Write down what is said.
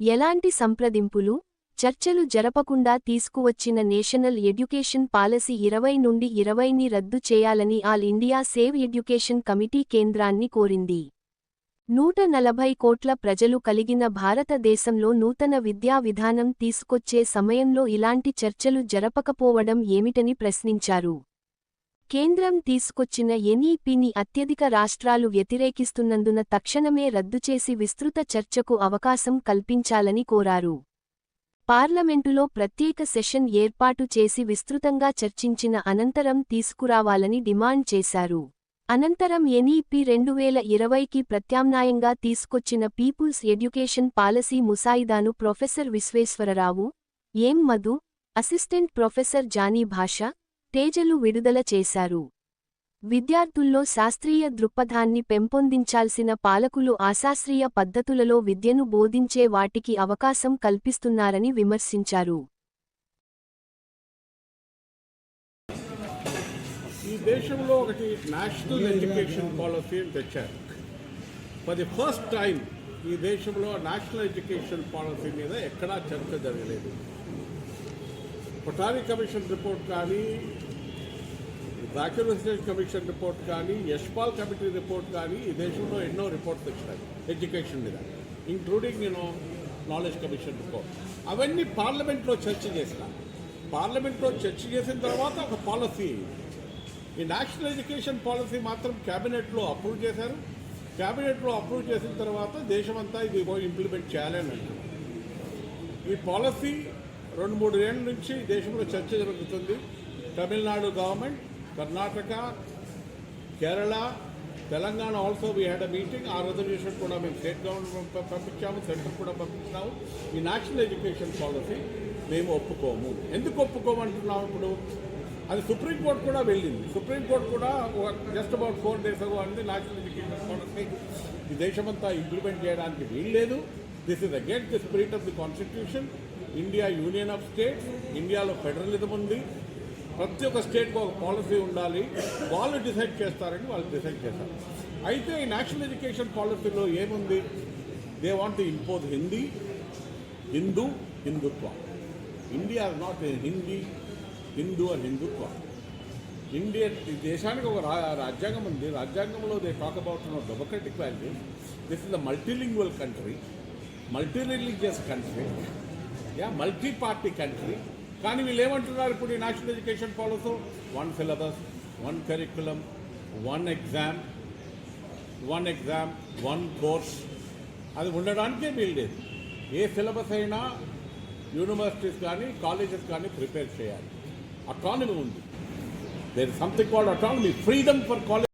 ఎలాంటి సంప్రదింపులు, చర్చలు జరపకుండా తీసుకువచ్చిన నేషనల్ ఎడ్యుకేషన్ పాలసీ 20 నుండి 20ని రద్దు చేయాలని all India save education committee కేంద్రాన్ని కోరింది. 140 కోట్ల ప్రజలు కలిగిన భారతదేశంలో నూతన విద్యా విధానం తీసుకొచ్చే సమయంలో ఇలాంటి చర్చలు జరపకపోవడం ఏమిటని ప్రశ్నించారు. కేంద్రం తీసుకొచ్చిన ఎన్ఈపీని అత్యధిక రాష్ట్రాలు వ్యతిరేకిస్తున్నందున తక్షణమే రద్దుచేసి విస్తృత చర్చకు అవకాశం కల్పించాలని కోరారు. పార్లమెంటులో ప్రత్యేక సెషన్ ఏర్పాటు చేసి విస్తృతంగా చర్చించిన అనంతరం తీసుకురావాలని డిమాండ్ చేశారు. అనంతరం ఎన్ఈపీ 2020కి ప్రత్యామ్నాయంగా తీసుకొచ్చిన పీపుల్స్ ఎడ్యుకేషన్ పాలసీ ముసాయిదాను professor Vishweshwar Rao, M. Madhu, assistant professor Jani Basha, తేజలు విడుదల చేశారు. విద్యార్థుల్లో శాస్త్రీయ దృక్పథాన్ని పెంపొందించాల్సిన పాలకులు అశాస్త్రీయ పద్ధతులలో విద్యను బోధించే వాటికి అవకాశం కల్పిస్తున్నారని విమర్శించారు. ఈ దేశంలో ఒకటి నేషనల్ ఎడ్యుకేషన్ పాలసీ తెచ్చారు. ఫర్ ది ఫస్ట్ టైం ఈ దేశంలో నేషనల్ ఎడ్యుకేషన్ పాలసీ మీద ఎక్కడా చర్చ జరగలేదు. కొఠారి కమిషన్ రిపోర్ట్ కానీ, జాకిర్ హుస్సేన్ కమిషన్ రిపోర్ట్ కానీ, యశ్పాల్ కమిటీ రిపోర్ట్ కానీ ఈ దేశంలో ఎన్నో రిపోర్ట్స్ వచ్చాయి ఎడ్యుకేషన్ మీద, ఇంక్లూడింగ్ నాలెడ్జ్ కమిషన్ రిపోర్ట్. అవన్నీ పార్లమెంట్లో చర్చ చేసిన చేసిన తర్వాత ఒక పాలసీ, ఈ నేషనల్ ఎడ్యుకేషన్ పాలసీ మాత్రం క్యాబినెట్లో అప్రూవ్ చేశారు. క్యాబినెట్లో అప్రూవ్ చేసిన తర్వాత దేశమంతా ఇది ఇంప్లిమెంట్ చేయాలని అంటారు. ఈ పాలసీ 2-3 ఏళ్ళ నుంచి దేశంలో చర్చ జరుగుతుంది. Tamil Nadu government, Karnataka, Kerala, Telangana also we had a meeting. ఆ రెజల్యూషన్ కూడా మేము స్టేట్ గవర్నమెంట్ పంపించాము, సెంటర్ కూడా పంపించినాము. ఈ నేషనల్ ఎడ్యుకేషన్ పాలసీ మేము ఒప్పుకోము. ఎందుకు ఒప్పుకోమంటున్నాము? ఇప్పుడు అది సుప్రీంకోర్టు కూడా వెళ్ళింది. సుప్రీంకోర్టు కూడా జస్ట్ అబౌట్ 4 days ago అంది నేషనల్ ఎడ్యుకేషన్ పాలసీ ఈ దేశమంతా ఇంప్లిమెంట్ చేయడానికి వీల్లేదు. This is against the spirit of the constitution. India union of states, ఇండియాలో ఫెడరలిజం ఉంది. ప్రతి ఒక్క స్టేట్కి ఒక పాలసీ ఉండాలి, వాళ్ళు డిసైడ్ చేస్తారని వాళ్ళు డిసైడ్ చేశారు. అయితే ఈ నేషనల్ ఎడ్యుకేషన్ పాలసీలో ఏముంది? They want to impose Hindi, Hindutva. India is not Hindi, Hindu and Hindutva. India ఈ దేశానికి ఒక రాజ్యాంగం ఉంది. రాజ్యాంగంలో they talk about democratic values. This is the multilingual country, multi religious country, multi party country. కానీ వీళ్ళు ఏమంటున్నారు ఇప్పుడు ఈ national education policy? 1 syllabus, 1 curriculum, 1 exam, 1 course. అది ఉండడానికే వీల్లేదు. ఏ సిలబస్ అయినా యూనివర్సిటీస్ కానీ కాలేజెస్ కానీ ప్రిపేర్ చేయాలి. అటానమీ ఉంది. There is something called autonomy, freedom for college.